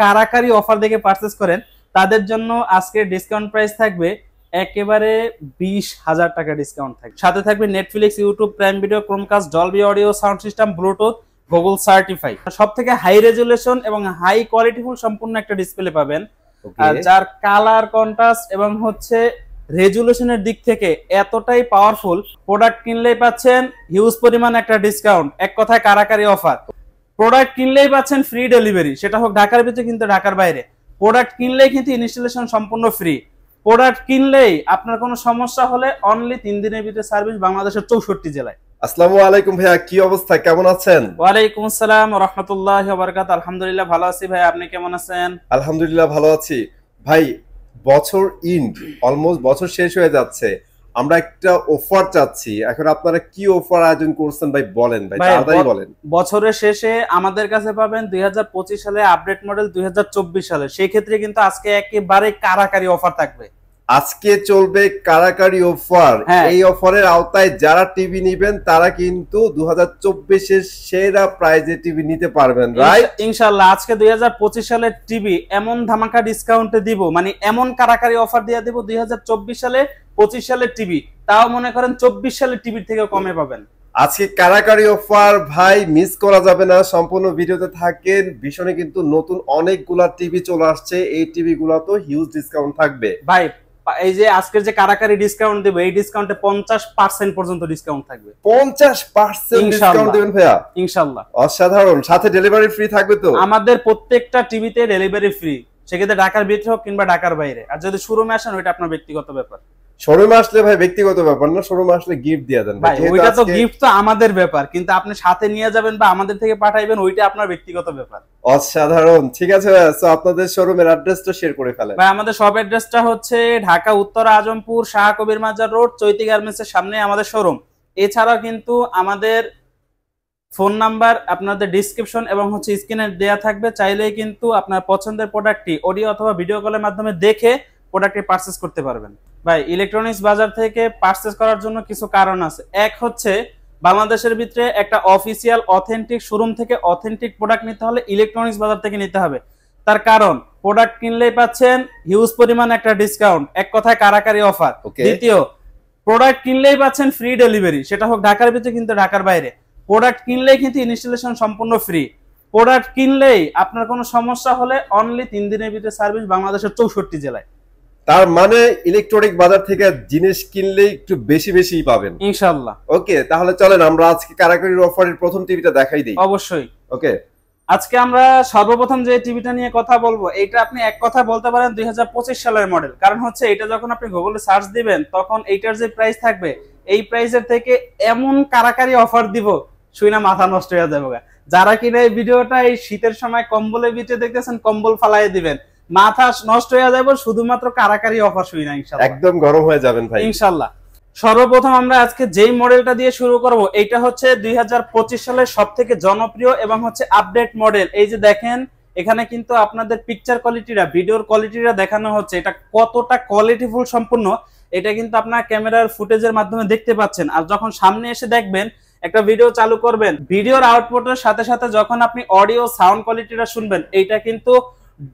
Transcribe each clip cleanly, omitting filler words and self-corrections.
কারাকারি offer দেখে purchase করেন তাদের জন্য আজকে ডিসকাউন্ট প্রাইস থাকবে একেবারে 20,000 টাকা ডিসকাউন্ট থাকবে। সাথে থাকবে Netflix, YouTube, Prime Video, Chromecast, Dolby audio sound system, Bluetooth, Google certify, সবথেকে হাই রেজুলেশন এবং হাই কোয়ালিটিফুল সম্পূর্ণ একটা ডিসপ্লে পাবেন। যার কালার কন্ট্রাস্ট এবং হচ্ছে রেজুলেশনের দিক থেকে এতটাই পাওয়ারফুল, প্রোডাক্ট কিনলেই পাচ্ছেন হিউজ পরিমাণ একটা ডিসকাউন্ট। এক কথায় কারাকারি অফার। প্রোডাক্ট কিনলেই পাচ্ছেন ফ্রি ডেলিভারি, সেটা হোক ঢাকার ভিতরে কিন্তু ঢাকার বাইরে। প্রোডাক্ট কিনলেই কিন্তু ইনস্টলেশন সম্পূর্ণ ফ্রি। প্রোডাক্ট কিনলেই আপনার কোনো সমস্যা হলে অনলি 3 দিনের ভিতরে সার্ভিস বাংলাদেশের 64 জেলায়। আসসালামু আলাইকুম ভাইয়া, কি অবস্থা, কেমন আছেন? ওয়ালাইকুম আসসালাম ওয়া রাহমাতুল্লাহি ওয়া বারাকাতুহু। আলহামদুলিল্লাহ ভালো আছি ভাই, আপনি কেমন আছেন? আলহামদুলিল্লাহ ভালো আছি ভাই। বছর ইন্ড, অলমোস্ট বছর শেষ হয়ে যাচ্ছে, আমরা একটা অফার চাচ্ছি। এখন আপনারা কি অফার আয়োজন করছেন ভাই, বলেন ভাই, তাড়াতাড়ি বলেন। বছরের শেষে আমাদের কাছে পাবেন 2025 সালে আপডেট মডেল, 2024 সালে। সেই ক্ষেত্রে কিন্তু আজকে একেবারে কারাকারি অফার থাকবে। আজকে চলবে কারাকারি অফার। এই অফারের আওতায় যারা টিভি নেবেন তারা কিন্তু 2024 এর সেরা প্রাইজে টিভি নিতে পারবেন, রাইট? ইনশাআল্লাহ আজকে 2025 সালের টিভি এমন ধামাকা ডিসকাউন্টে দিব, মানে এমন কারাকারি অফার দিয়ে দিব 2024 সালে 25 সালের টিভি, তাও মনে করেন 24 সালের টিভির থেকে কমে পাবেন। আজকে কারাকারি অফার ভাই, মিস করা যাবে না, সম্পূর্ণ ভিডিওতে থাকেন। ভীষণে কিন্তু নতুন অনেকগুলা টিভি চলে আসছে, এই টিভি গুলা তো হিউজ ডিসকাউন্ট থাকবে ভাই। এই যে আজকের যে কারাকারি ডিসকাউন্ট দেব, এই ডিসকাউন্টে 50% পর্যন্ত ডিসকাউন্ট থাকবে। 50% ডিসকাউন্ট দিবেন ভাইয়া? ইনশাআল্লাহ। অসাধারণ। সাথে ডেলিভারি ফ্রি থাকবে তো? আমাদের প্রত্যেকটা টিভিতে ডেলিভারি ফ্রি, সেক্ষেত্রে ঢাকার ভিতরে হোক কিংবা ঢাকার বাইরে। আর যদি শোরুমে আসেন ওইটা আপনার ব্যক্তিগত ব্যাপার। শোরুমে আসলে ভাই ব্যক্তিগত ব্যাপার না, শোরুমে আসলে গিফট দিয়ে দেন ভাই। ওইটা তো গিফট তো আমাদের ব্যাপার, কিন্তু আপনি সাথে নিয়ে যাবেন বা আমাদের থেকে পাঠাইবেন ওইটা আপনার ব্যক্তিগত ব্যাপার। অসাধারণ। ঠিক আছে ভাই, সো আপনাদের শোরুমের অ্যাড্রেসটা শেয়ার করে ফেলেন ভাই। আমাদের শপ অ্যাড্রেসটা হচ্ছে ঢাকা উত্তর আজমপুর শাহ কবির মাজার রোড, চৈতি গার্মেন্টসের সামনে আমাদের শোরুম। এছাড়াও কিন্তু আমাদের ফোন নাম্বার আপনাদের ডেসক্রিপশন এবং হচ্ছে স্ক্রিনে দেয়া থাকবে, চাইলেই কিন্তু আপনার পছন্দের প্রোডাক্টটি অডিও অথবা ভিডিও কলের মাধ্যমে দেখে প্রোডাক্টটি পারচেজ করতে পারবেন। ভাই, ইলেকট্রনিক্স বাজার থেকে পারচেজ করার জন্য কিছু কারণ আছে। এক হচ্ছে বাংলাদেশের ভিতরে একটা অফিসিয়াল অথেন্টিক শোরুম থেকে অথেন্টিক প্রোডাক্ট নিতে হলে ইলেকট্রনিক্স বাজার থেকে নিতে হবে। তার কারণ প্রোডাক্ট কিনলেই পাচ্ছেন হিউজ পরিমাণ একটা ডিসকাউন্ট, এক কথায় কারাকারি অফার। দ্বিতীয়, প্রোডাক্ট কিনলেই পাচ্ছেন ফ্রি ডেলিভারি, সেটা হোক ঢাকার ভিতরে কিন্তু ঢাকার বাইরে। প্রোডাক্ট কিনলেই কিন্তু ইনস্টলেশন সম্পূর্ণ ফ্রি। প্রোডাক্ট কিনলেই আপনার কোনো সমস্যা হলে অনলি 3 দিনের ভিতরে সার্ভিস বাংলাদেশের 64 জেলায়। তার মানে ইলেকট্রনিক বাজার থেকে জিনিস কিনলেই একটু বেশি বেশি পাবেন ইনশাআল্লাহ। ওকে, তাহলে চলেন আমরা আজকে কারাকারি অফারের প্রথম টিভিটা দেখাই দেই। অবশ্যই। ওকে, আজকে আমরা সর্বপ্রথম যে টিভিটা নিয়ে কথা বলবো, এটা আপনি এক কথা বলতে পারেন 2025 সালের মডেল। কারণ হচ্ছে এটা যখন আপনি গুগলে সার্চ দিবেন তখন এইটার যে প্রাইস থাকবে, এই প্রাইসের থেকে এমন কারাকারি অফার দিব শুনে মাথা নষ্ট হয়ে যাবে। যারা কিনা এই ভিডিওটা এই শীতের সময় কম্বলের ভিতরে দেখতেছেন, কম্বল ফালাই দিবেন, মাথা নষ্ট হয়ে যাবে শুধুমাত্র কারাকারি অফার শুই না। ইনশাআল্লাহ একদম গরম হয়ে যাবেন ভাই ইনশাআল্লাহ। সর্বপ্রথম আমরা আজকে যেই মডেলটা দিয়ে শুরু করব, এটা হচ্ছে 2025 সালের সবথেকে জনপ্রিয় এবং হচ্ছে আপডেট মডেল। এই যে দেখেন, এখানে কিন্তু আপনাদের পিকচার কোয়ালিটিটা, ভিডিওর কোয়ালিটিটা দেখানো হচ্ছে, এটা কতটা কোয়ালিটিফুল সম্পূর্ণ এটা কিন্তু আপনার ক্যামেরার ফুটেজের মাধ্যমে দেখতে পাচ্ছেন। আর যখন সামনে এসে দেখবেন, একটা ভিডিও চালু করবেন, ভিডিওর আউটপুটের সাথে সাথে যখন আপনি অডিও সাউন্ড কোয়ালিটিটা শুনবেন, এইটা কিন্তু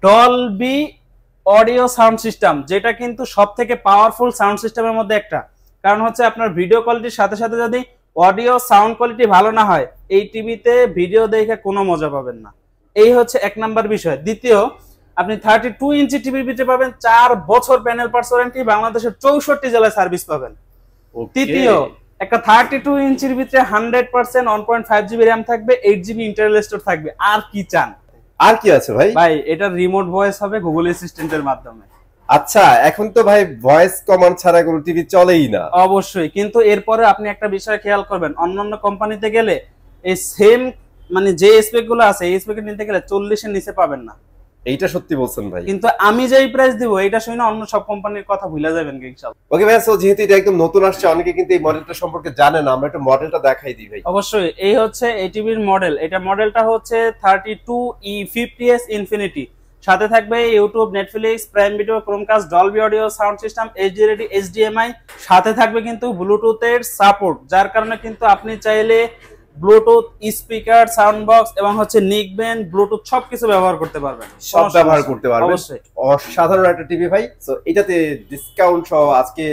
ডলবি অডিও সাউন্ড সিস্টেম, যেটা কিন্তু সবথেকে পাওয়ারফুল সাউন্ড সিস্টেমের মধ্যে একটা। কারণ হচ্ছে আপনার ভিডিও কোয়ালিটির সাথে সাথে যদি অডিও সাউন্ড কোয়ালিটি ভালো না হয়, এই টিভিতে ভিডিও দেখে কোনো মজা পাবেন না। এই হচ্ছে এক নাম্বার বিষয়। দ্বিতীয়, আপনি 32 ইঞ্চি টিভির ভিতরে পাবেন 4 বছর প্যানেল পার্টস ওয়ারেন্টি, বাংলাদেশের 64 জেলায় সার্ভিস পাবেন। তৃতীয়, একটা 32 ইঞ্চির ভিতরে 100% 1.5 জিবি র্যাম থাকবে, 8 জিবি ইন্টারনাল স্টোরেজ থাকবে। আর কি চান? আর কি আছে ভাই? ভাই, এটা রিমোট ভয়েস হবে গুগল অ্যাসিস্ট্যান্টের মাধ্যমে। আচ্ছা, এখন তো ভাই ভয়েস কমান্ড ছাড়া কোনো টিভি চলেই না। অবশ্যই, কিন্তু এরপরে আপনি একটা বিষয় খেয়াল করবেন, অন্যান্য কোম্পানিতে গেলে এই সেম মানে যে স্পেক গুলো আছে, এই স্পেক নিতে গেলে 40 এর নিচে পাবেন না। এইটা সত্যি বলছেন ভাই, কিন্তু আমি যেই প্রাইস দিব এটা শুনে অন্য সব কোম্পানির কথা ভুলে যাবেন ইনশাআল্লাহ। ওকে ভাই, সো যেহেতু এটা একদম নতুন আসছে, অনেকে কিন্তু এই মডেলটা সম্পর্কে জানে না, আমরা একটু মডেলটা দেখাই দিই ভাই। অবশ্যই। এই হচ্ছে এই টিভির মডেল। এটা মডেলটা হচ্ছে 32E50s ইনফিনিটি। সাথে থাকবে YouTube, Netflix, prime Video, Chromecast, Dolby audio sound system, HD ready, HDMI. সাথে থাকবে কিন্তু ব্লুটুথের সাপোর্ট, যার কারণে কিন্তু আপনি চাইলে ব্লুটুথ, স্পিকার, সাউন্ড বক্স এবং হচ্ছে নিকব্যান্ড, ব্লুটুথ সবকিছু ব্যবহার করতে পারবেন, সব ব্যবহার করতে পারবেন। অবশ্যই অসাধারণ একটা টিভি ভাই। সো এটাতে ডিসকাউন্ট সহ আজকে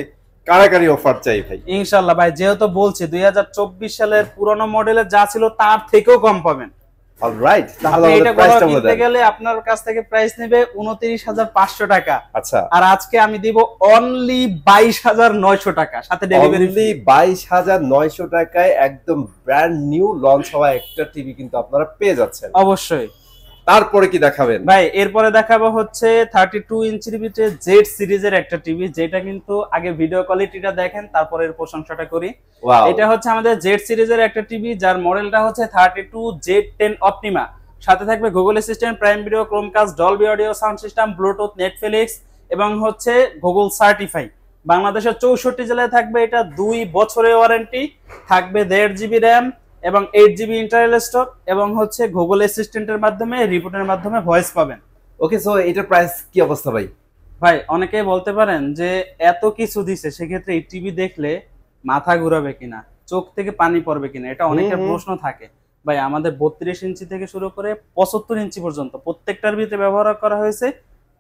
কারাকারি অফার চাই ভাই ইনশাআল্লাহ ভাই। যেহেতু বলছি 2024 সালের পুরনো মডেলের যা ছিল তার থেকেও কম পাবেন। অলরাইট, তাহলে এটা আমাদের প্রাইসটা বলে কিনতে দেন। গেলে আপনার কাছ থেকে প্রাইস নেবে 29,500 টাকা। আচ্ছা, আর আজকে আমি দিব অনলি 22,900 টাকা, সাথে ডেলিভারি অনলি 22,900 টাকায় একদম ব্র্যান্ড নিউ লঞ্চ হওয়া একটা টিভি কিন্তু আপনারা পেয়ে যাচ্ছেন। অবশ্যই। তারপরে কি দেখাবেন ভাই এরপরে দেখাবো হচ্ছে 32 ইঞ্চির ভিতরে জেড সিরিজের একটা টিভি, যেটা কিন্তু আগে ভিডিও কোয়ালিটিটা দেখেন তারপরে এর প্রশংসাটা করি। ওয়াও, এটা হচ্ছে আমাদের জেড সিরিজের একটা টিভি, যার মডেলটা হচ্ছে 32Z10 অপটিমা। সাথে থাকবে Google assistant, prime Video, Chromecast, Dolby audio sound system, Bluetooth, Netflix এবং হচ্ছে গুগল সার্টিফাই। বাংলাদেশের 64 জেলায় থাকবে এটা, 2 বছরের ওয়ারেন্টি থাকবে, 1.5 জিবি র্যাম এবং 8 জিবি ইন্টারনাল স্টোর এবং হচ্ছে গুগল অ্যাসিস্ট্যান্টের মাধ্যমে, রিপোর্টের মাধ্যমে ভয়েস পাবেন। ওকে, সো এটার প্রাইস কি অবস্থা ভাই? ভাই অনেকেই বলতে পারেন যে এত কিছু দিছে, সেক্ষেত্রে এই টিভি দেখলে মাথা ঘুরাবে কিনা, চোখ থেকে পানি পড়বে কিনা, এটা অনেকের প্রশ্ন থাকে। ভাই আমাদের 32 ইঞ্চি থেকে শুরু করে 75 ইঞ্চি পর্যন্ত প্রত্যেকটার ভিতরে ব্যবহার করা হয়েছে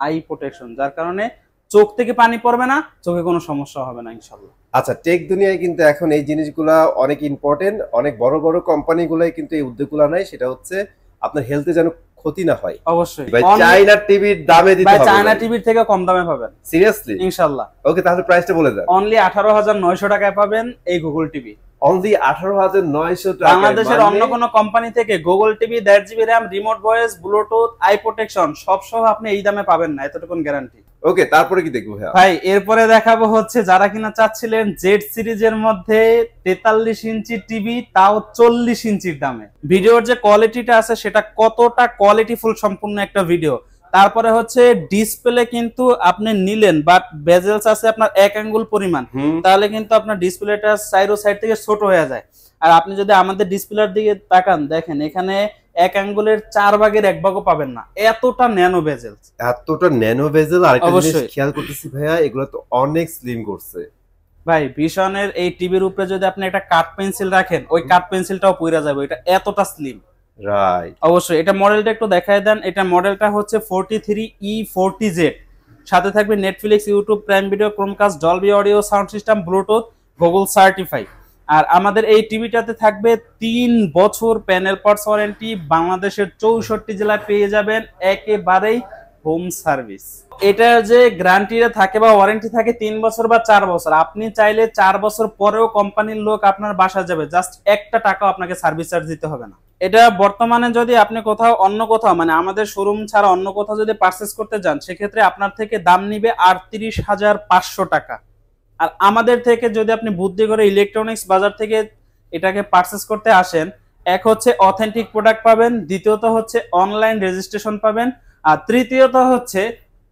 আই প্রোটেকশন, যার কারণে চোখ থেকে পানি পড়বে না, চোখে কোনো সমস্যা হবে না ইনশাআল্লাহ। আচ্ছা, টেক দুনিয়ায় কিন্তু এখন এই জিনিসগুলা অনেক ইম্পর্টেন্ট। অনেক বড় বড় কোম্পানিগুলাই কিন্তু এই উদ্যোগগুলো নেয়, সেটা হচ্ছে আপনার হেলথে যেন ক্ষতি না হয়। অবশ্যই ভাই চাইনা টিভির দামে দিতে ভাই হবে, চায়না টিভির থেকে কম দামে পাবেন সিরিয়াসলি ইনশাআল্লাহ। ওকে, তাহলে প্রাইসটা বলে দেন। অনলি 18,900 টাকায় পাবেন এই গুগল টিভি। অনলি 18,900 টাকা। বাংলাদেশের অন্য কোনো কোম্পানি থেকে Google TV 1.5 GB RAM, remote voice, Bluetooth, I protection সব সহ আপনি এই দামে পাবেন না, এতটুকুন গ্যারান্টি। ওকে, তারপরে কি দেখবো ভাইয়া? ভাই এরপরে দেখাবো হচ্ছে যারা কিনা চাচ্ছিলেন জেড সিরিজের মধ্যে 43 ইঞ্চি টিভি, তাও 40 ইঞ্চির দামে। ভিডিওর যে কোয়ালিটিটা আছে সেটা কতটা কোয়ালিটিফুল সম্পূর্ণ একটা ভিডিও। তারপরে হচ্ছে ডিসপ্লে কিন্তু আপনি নিলেন, বাট বেজেলস আছে আপনার 1 আঙ্গুল পরিমাণ, তাহলে কিন্তু আপনার ডিসপ্লেটা সাইডো সাইড থেকে ছোট হয়ে যায়। আর আপনি যদি আমাদের ডিসপ্লের দিকে তাকান, দেখেন এখানে 1 আঙ্গুলের 4 ভাগের 1 ভাগও পাবেন না, এতটা ন্যানো বেজেল। এতটা ন্যানো বেজেল। আর একটা জিনিস অবশ্যই। খেয়াল করতেছি ভাইয়া, এগুলো তো অনেক স্লিম করছে। ভাই ভিশনের এই টিভির উপরে যদি আপনি একটা কাট পেন্সিল রাখেন, ওই কাট পেন্সিলটাও পুইরা যাবে, এটা এতটা স্লিম। রাইট, অবশ্যই। এটা মডেলটা একটু দেখায় দেন। এটা মডেলটা হচ্ছে 43E40Z। সাথে থাকবে Netflix, YouTube, Prime Video, Chromecast, Dolby audio sound system, Bluetooth, Google certify. আর আমাদের এই টিভিটাতে থাকবে 3 বছর প্যানেল পার্টস ওয়ারেন্টি। বাংলাদেশের 64 জেলায় পেয়ে যাবেন একেবারেই হোম সার্ভিস। এটা যে গ্যারান্টিটা থাকে বা ওয়ারেন্টি থাকে 3 বছর বা 4 বছর, আপনি চাইলে 4 বছর পরেও কোম্পানির লোক আপনার বাসায় যাবে, জাস্ট 1 টাকাও আপনাকে সার্ভিস চার্জ দিতে হবে না। এটা বর্তমানে যদি আপনি কোথাও অন্য কোথাও মানে আমাদের শোরুম ছাড়া অন্য কোথাও যদি পারচেজ করতে যান, সেক্ষেত্রে আপনার থেকে দাম নিবে 38,500 টাকা। আর আমাদের থেকে যদি আপনি বুদ্ধি করে ইলেকট্রনিক্স বাজার থেকে এটাকে পারচেজ করতে আসেন, এক হচ্ছে অথেন্টিক প্রোডাক্ট পাবেন, দ্বিতীয়ত হচ্ছে অনলাইন রেজিস্ট্রেশন পাবেন, আর তৃতীয়ত হচ্ছে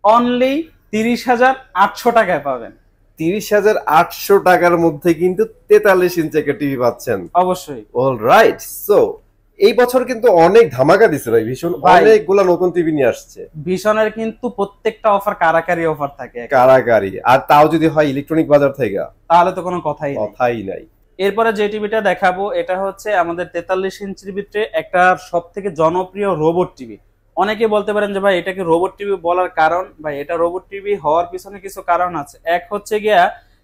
অনলি 30,800 টাকায় পাবেন। 30,800 টাকার মধ্যে কিন্তু 43 ইঞ্চি একটা টিভি পাচ্ছেন। অবশ্যই। অলরাইট, সো এই বছর কিন্তু অনেক ধামাকা দিছে ভাই ভীষণ, অনেকগুলা নতুন টিভি নিয়ে আসছে। ভীষণের কিন্তু প্রত্যেকটা অফার কারাকারি অফার থাকে, কারাকারি, আর তাও যদি হয় ইলেকট্রনিক বাজার থেকে, তাহলে তো কোনো কথাই নাই। এরপরে যে টিভিটা দেখাবো এটা হচ্ছে আমাদের 43 ইঞ্চির ভিতরে একটা সব থেকে জনপ্রিয় রোবট টিভি। অনেকে বলতে পারেন যে ভাই এটাকে রোবট টিভি বলার কারণ, ভাই এটা রোবট টিভি হওয়ার পিছনে কিছু কারণ আছে। এক হচ্ছে গিয়া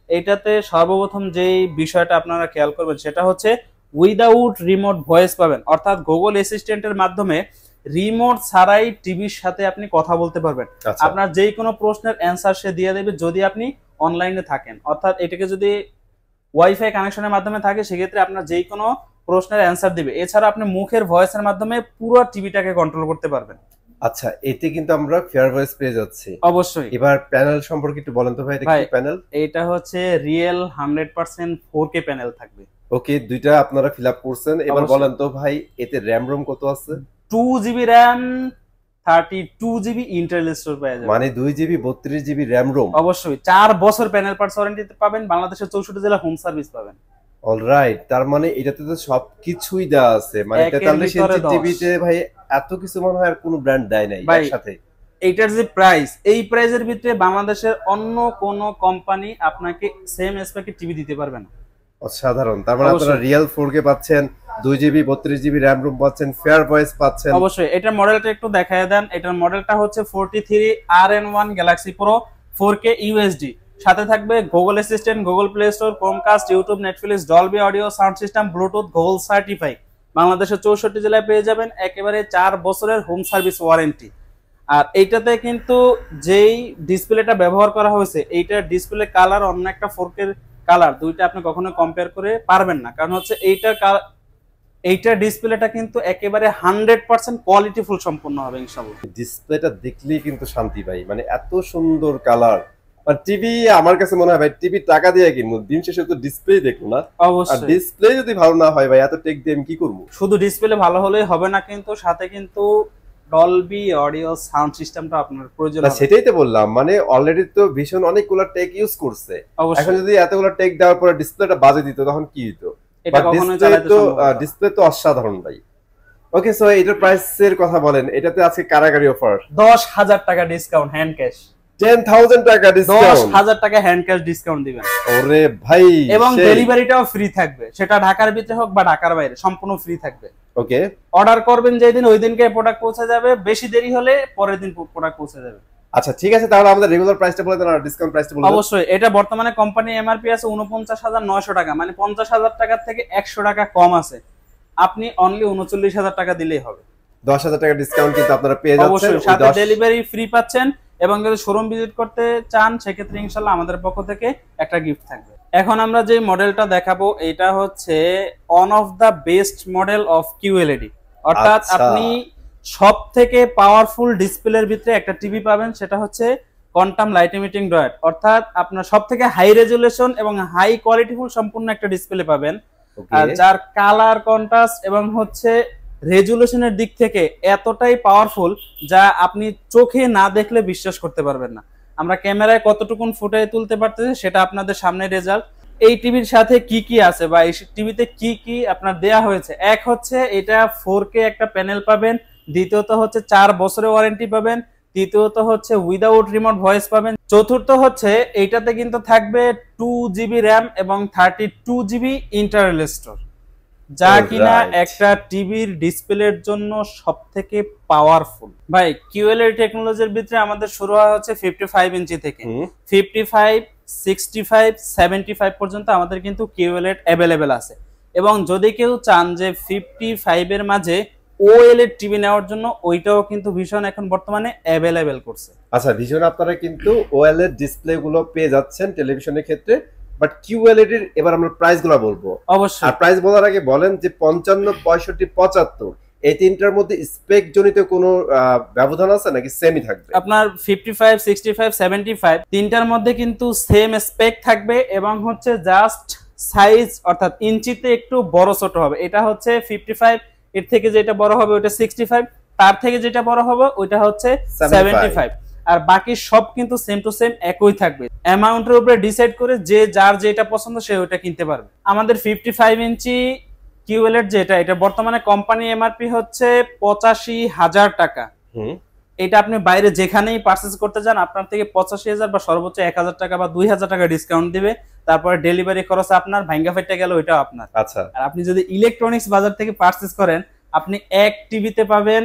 এইটাতে সর্বপ্রথম যেই বিষয়টা আপনারা খেয়াল করবেন সেটা হচ্ছে উইদাউট রিমোট ভয়েস পাবেন, অর্থাৎ গুগল অ্যাসিস্ট্যান্টের মাধ্যমে রিমোট ছাড়াই টিভির সাথে আপনি কথা বলতে পারবেন। আপনার যেই কোনো প্রশ্নের অ্যান্সার সে দিয়ে দেবে যদি আপনি অনলাইনে থাকেন, অর্থাৎ এটাকে যদি ওয়াইফাই কানেকশনের মাধ্যমে থাকে সেক্ষেত্রে আপনার যেই কোনো প্রশ্নের অ্যান্সার দিবে। এছাড়া আপনি মুখের ভয়েসের মাধ্যমে পুরো টিভিটাকে কন্ট্রোল করতে পারবেন। আচ্ছা, এতে কিন্তু আমরা ফেয়ার ভয়েস পেয়ে যাচ্ছি। অবশ্যই। এবার প্যানেল সম্পর্কে একটু বলেন তো ভাই, এটা কি প্যানেল? এটা হচ্ছে রিয়েল 100% 4K প্যানেল থাকবে। ওকে, দুইটা আপনারা ফিল আপ করছেন। এবার বলেন তো ভাই এতে র‍্যাম রোম কত আছে? 2 GB RAM, 32 GB internal store পেয়ে যাবেন। মানে 2 জিবি 32 জিবি র‍্যাম রোম। অবশ্যই। 4 বছর প্যানেল পার্টস ওয়ারেন্টি পাবেন, বাংলাদেশের 64 জেলা হোম সার্ভিস পাবেন। অলরাইট, তার মানে এটাতে তো সবকিছুই দেওয়া আছে। মানে 43 ইঞ্চি টিভিতে ভাই এত কিছু মনে হয় আর কোনো ব্র্যান্ড দেয় নাই একসাথে। এইটার যে প্রাইস, এই প্রাইসের ভিতরে বাংলাদেশের অন্য কোন কোম্পানি আপনাকে সেম স্পেকের টিভি দিতে পারবে না। অসাধারণ। তার মানে আপনারা রিয়েল 4K পাচ্ছেন, 2GB 32GB র্যাম রুম পাচ্ছেন, ফেয়ার ভয়েস পাচ্ছেন। অবশ্যই এটার মডেলটা একটু দেখায় দেন। এটার মডেলটা হচ্ছে 43RN1 Galaxy Pro 4K UHD, সাথে থাকবে Google assistant, Google play store, Chromecast, YouTube, Netflix, Dolby audio, sound system, Bluetooth, Google certify. বাংলাদেশের 64 জেলায় পেয়ে যাবেন একেবারে 4 বছরের হোম সার্ভিস ওয়ারেন্টি। আর এইটাতে কিন্তু যেই ডিসপ্লেটা ব্যবহার করা হয়েছে, এইটার ডিসপ্লে কালার অন্য একটা 4K কালার, দুইটা আপনি কখনো কম্পেয়ার করে পারবেন না। কারণ হচ্ছে এইটার ডিসপ্লেটা কিন্তু একেবারে 100% কোয়ালিটিফুল সম্পূর্ণ হবে ইনশাআল্লাহ। ডিসপ্লেটা দেখলেই কিন্তু শান্তি ভাই, মানে এত সুন্দর কালার। আর টিভি আমার কাছে মনে হয় ভাই টিভি টাকা দিয়ে কিনবো, দিন শেষে তো ডিসপ্লে দেখবো না। অবশ্যই। আর ডিসপ্লে যদি ভালো না হয় ভাই, এত টেক দিয়ে আমি কি করবো? শুধু ডিসপ্লে ভালো হলেই হবে না, কিন্তু সাথে কিন্তু ডলবি অডিও সাউন্ড সিস্টেমটা আপনার প্রয়োজন হবে। সেটাই তো বললাম, মানে অলরেডি তো ভীষণ অনেকগুলো টেক ইউজ করছে, এখন যদি এতগুলো টেক দেওয়ার পরে ডিসপ্লেটা বাজে দিত তখন কি হতো? এটা কখনো চালাতে সম্ভব না। ডিসপ্লে তো অসাধারণ ভাই। ওকে, সো এটার প্রাইসের কথা বলেন। এটাতে আছে কারাগারি অফার 10,000 টাকা ডিসকাউন্ট, হ্যান্ড ক্যাশ 10,000 টাকা ডিসকাউন্ট, 10,000 টাকা হ্যান্ড ক্যাশ ডিসকাউন্ট দিবেন। ওরে ভাই, এবং ডেলিভারিটাও ফ্রি থাকবে, সেটা ঢাকার ভিতরে হোক বা ঢাকার বাইরে, সম্পূর্ণ ফ্রি থাকবে। ওকে, অর্ডার করবেন যেদিন ওই দিনকে প্রোডাক্ট পৌঁছে যাবে, বেশি দেরি হলে পরের দিন প্রোডাক্ট পৌঁছে যাবে। আচ্ছা ঠিক আছে, তাহলে আমাদের রেগুলার প্রাইসটা বলে দেন আর ডিসকাউন্ট প্রাইসটা বলে দেন। অবশ্যই, এটা বর্তমানে কোম্পানি এমআরপি আছে 49,900 টাকা, মানে 50,000 টাকা থেকে 100 টাকা কম আছে। আপনি অনলি 39,000 টাকা দিলেই হবে। 10,000 টাকা ডিসকাউন্ট কিন্তু আপনারা পেয়ে যাচ্ছেন, অবশ্যই সাথে ডেলিভারি ফ্রি পাচ্ছেন। এবং যদি শোরুম ভিজিট করতে চান সেক্ষেত্রে ইনশাআল্লাহ আমাদের পক্ষ থেকে একটা গিফট থাকবে। এখন আমরা যে মডেলটা দেখাবো এটা হচ্ছে one of the best model of QLED, অর্থাৎ আপনি সব থেকে পাওয়ারফুল ডিসপ্লের ভিতরে একটা টিভি পাবেন, সেটা হচ্ছে কোয়ান্টাম লাইট ইমিটিং ডায়োড, অর্থাৎ আপনার সব থেকে হাই রেজুলেশন এবং হাই কোয়ালিটিফুল সম্পূর্ণ একটা ডিসপ্লে পাবেন। আর যার কালার কন্ট্রাস্ট এবং হচ্ছে রেজুলেশনের দিক থেকে এতটাই পাওয়ারফুল যা আপনি চোখে না দেখলে বিশ্বাস করতে পারবেন না। আমরা ক্যামেরায় কতটুকুন ফুটেজ তুলতে পারতেছি সেটা আপনাদের সামনে রেজাল্ট। এই টিভির সাথে কি কি আছে বা এই টিভিতে কি কি আপনার দেয়া হয়েছে, এক হচ্ছে এটা 4K একটা প্যানেল পাবেন, দ্বিতীয়ত হচ্ছে 4 বছরের ওয়ারেন্টি পাবেন, তৃতীয়ত হচ্ছে উইদাউট রিমোট ভয়েস পাবেন, চতুর্থ হচ্ছে এইটাতে কিন্তু থাকবে 2GB র্যাম এবং 32GB ইন্টারনাল স্টোর, যা কিনা একটা টিভির ডিসপ্লের জন্য সবথেকে পাওয়ারফুল। ভাই কিউএলইডি টেকনোলজির ভিতরে আমাদের শুরু হয় হচ্ছে 55 ইঞ্চি থেকে, 55, 65, 75 পর্যন্ত আমাদের কিন্তু কিউএলইডি অ্যাভেলেবেল আছে। এবং যদি কেউ চান যে 55 এর মাঝে ওএলইডি টিভি নেওয়ার জন্য, ওইটাও কিন্তু ভীষণ এখন বর্তমানে অ্যাভেলেবেল করছে। আচ্ছা, ভীষণ আপনারা কিন্তু ওএলইডি ডিসপ্লে গুলো পেয়ে যাচ্ছেন টেলিভিশনের ক্ষেত্রে, বাট কিউএলইডি এর এবার আমরা প্রাইসগুলো বলবো। অবশ্যই। আর প্রাইস বলার আগে বলেন যে 55, 65, 75 এই তিনটার মধ্যে স্পেক জনিত কোনো ব্যবধান আছে নাকি সেমই থাকবে? আপনার 55, 65, 75 তিনটার মধ্যে কিন্তু সেম স্পেক থাকবে এবং হচ্ছে জাস্ট সাইজ অর্থাৎ ইঞ্চিতে একটু বড় ছোট হবে। এটা হচ্ছে 55, এর থেকে যেটা বড় হবে ওটা 65, তার থেকে যেটা বড় হবে ওইটা হচ্ছে 75, আর বাকি সব কিন্তু সেম টু সেম একই থাকবে। অ্যামাউন্টের উপরে ডিসাইড করে যে যার যেটা পছন্দ সে ওইটা কিনতে পারবে। আমাদের 55 ইঞ্চি কিউএলইডি যেটা, এটা বর্তমানে কোম্পানি এমআরপি হচ্ছে 85,000 টাকা। এটা আপনি বাইরে যেখানেই পারচেজ করতে যান আপনার থেকে 85,000 বা সর্বোচ্চ 1,000 টাকা বা 2,000 টাকা ডিসকাউন্ট দিবে। তারপরে ডেলিভারি খরচ আপনার, ভাঙ্গা ফেটে গেল ওইটাও আপনার। আচ্ছা, আর আপনি যদি ইলেকট্রনিক্স বাজার থেকে পারচেজ করেন আপনি এক টিভিতে পাবেন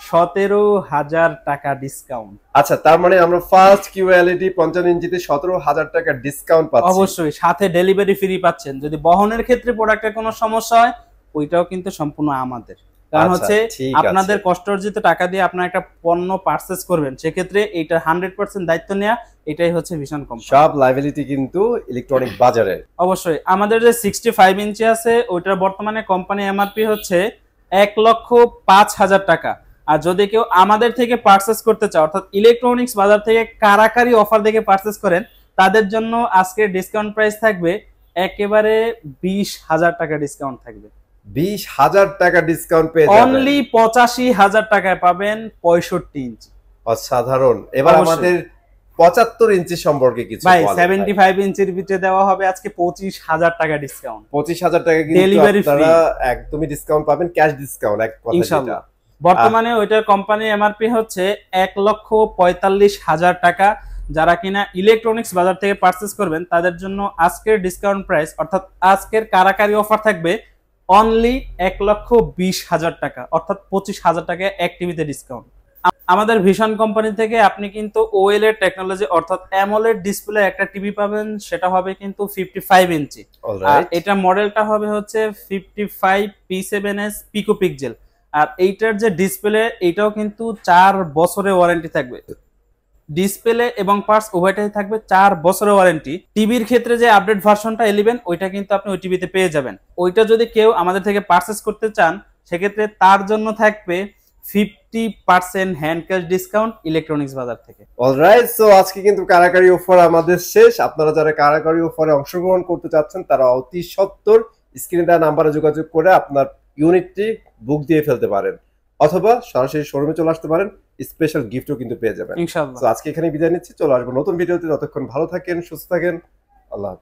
17,000 টাকা ডিসকাউন্ট। আচ্ছা, তার মানে আমরা ফার্স্ট কিউএলইডি 55 ইঞ্চিতে 17,000 টাকা ডিসকাউন্ট পাচ্ছি। অবশ্যই, সাথে ডেলিভারি ফ্রি পাচ্ছেন। যদি বহনের ক্ষেত্রে প্রোডাক্টের কোনো সমস্যা হয় ওইটাও কিন্তু সম্পূর্ণ আমাদের। কারণ হচ্ছে আপনাদের কষ্ট অর্জিত টাকা দিয়ে আপনারা একটা পণ্য পারচেজ করবেন, সেক্ষেত্রে এটা 100% দায়িত্ব নেওয়া, এটাই হচ্ছে ভীষণ কম। সব লায়াবিলিটি কিন্তু ইলেকট্রনিক বাজারে। অবশ্যই। আমাদের যে 65 ইঞ্চি আছে ওইটার বর্তমানে কোম্পানি এমআরপি হচ্ছে 1,05,000 টাকা। আর যদি কেউ আমাদের থেকে পারচেজ করতে চায় অর্থাৎ ইলেকট্রনিক্স বাজার থেকে কারাকারি অফার দেখে পারচেজ করেন, তাদের জন্য আজকে ডিসকাউন্ট প্রাইস থাকবে একেবারে 20,000 টাকা ডিসকাউন্ট থাকবে। 20,000 টাকা ডিসকাউন্ট পেয়ে যাবেন। অনলি 85,000 টাকায় পাবেন 65 ইঞ্চি। অসাধারণ। এবার আমাদের 75 ইঞ্চি সম্পর্কে কিছু ভাই 75 ইঞ্চির ভিতরে দেওয়া হবে আজকে 25,000 টাকা ডিসকাউন্ট। 25,000 টাকা কিন্তু আপনারা একদমই ডিসকাউন্ট পাবেন, ক্যাশ ডিসকাউন্ট এক কথা যেটা। বর্তমানে ওইটার কোম্পানি এমআরপি হচ্ছে 1,45,000 টাকা। যারা কিনা ইলেকট্রনিক্স বাজার থেকে পারচেজ করবেন তাদের জন্য আজকের ডিসকাউন্ট প্রাইস অর্থাৎ আজকের কারাকারি অফার থাকবে অনলি 1,20,000 টাকা, অর্থাৎ 25,000 টাকা এক টিভিতে ডিসকাউন্ট। আমাদের ভিশন কোম্পানি থেকে আপনি কিন্তু ওএলইডি টেকনোলজি অর্থাৎ অ্যামোলেড ডিসপ্লে একটা টিভি পাবেন, সেটা হবে কিন্তু 55 ইঞ্চি। আর এটা মডেলটা হবে হচ্ছে 55 P7s পিকো পিক্সেল। আর এইটার যে ডিসপ্লে, এটাও কিন্তু 4 বছরের ওয়ারেন্টি থাকবে। ডিসপ্লে এবং পার্টস উভয়টাই থাকবে 4 বছরের ওয়ারেন্টি। টিভির ক্ষেত্রে যে আপডেট ভার্সনটা 11, ওইটা কিন্তু আপনি ওই টিভিতে পেয়ে যাবেন। ওইটা যদি কেউ আমাদের থেকে পারচেজ করতে চান, সেক্ষেত্রে তার জন্য থাকবে 50% হ্যান্ড ক্যাশ ডিসকাউন্ট ইলেকট্রনিক্স বাজার থেকে। অলরাইট, সো আজকে কিন্তু কারাকারি অফার আমাদের শেষ। আপনারা যারা কারাকারি অফারে অংশগ্রহণ করতে চাচ্ছেন, তারা অতি সত্বর স্ক্রিনে দেওয়া নাম্বারে যোগাযোগ করে আপনার ইউনিটটি বুক দিয়ে ফেলতে পারেন, অথবা সরাসরি শোরুমে চলে আসতে পারেন। স্পেশাল গিফটও কিন্তু পেয়ে যাবেন ইনশাআল্লাহ। তো আজকে এখানে বিদায় নিচ্ছি, চলে আসবো নতুন ভিডিওতে। ততক্ষণ ভালো থাকেন, সুস্থ থাকেন, আল্লাহ।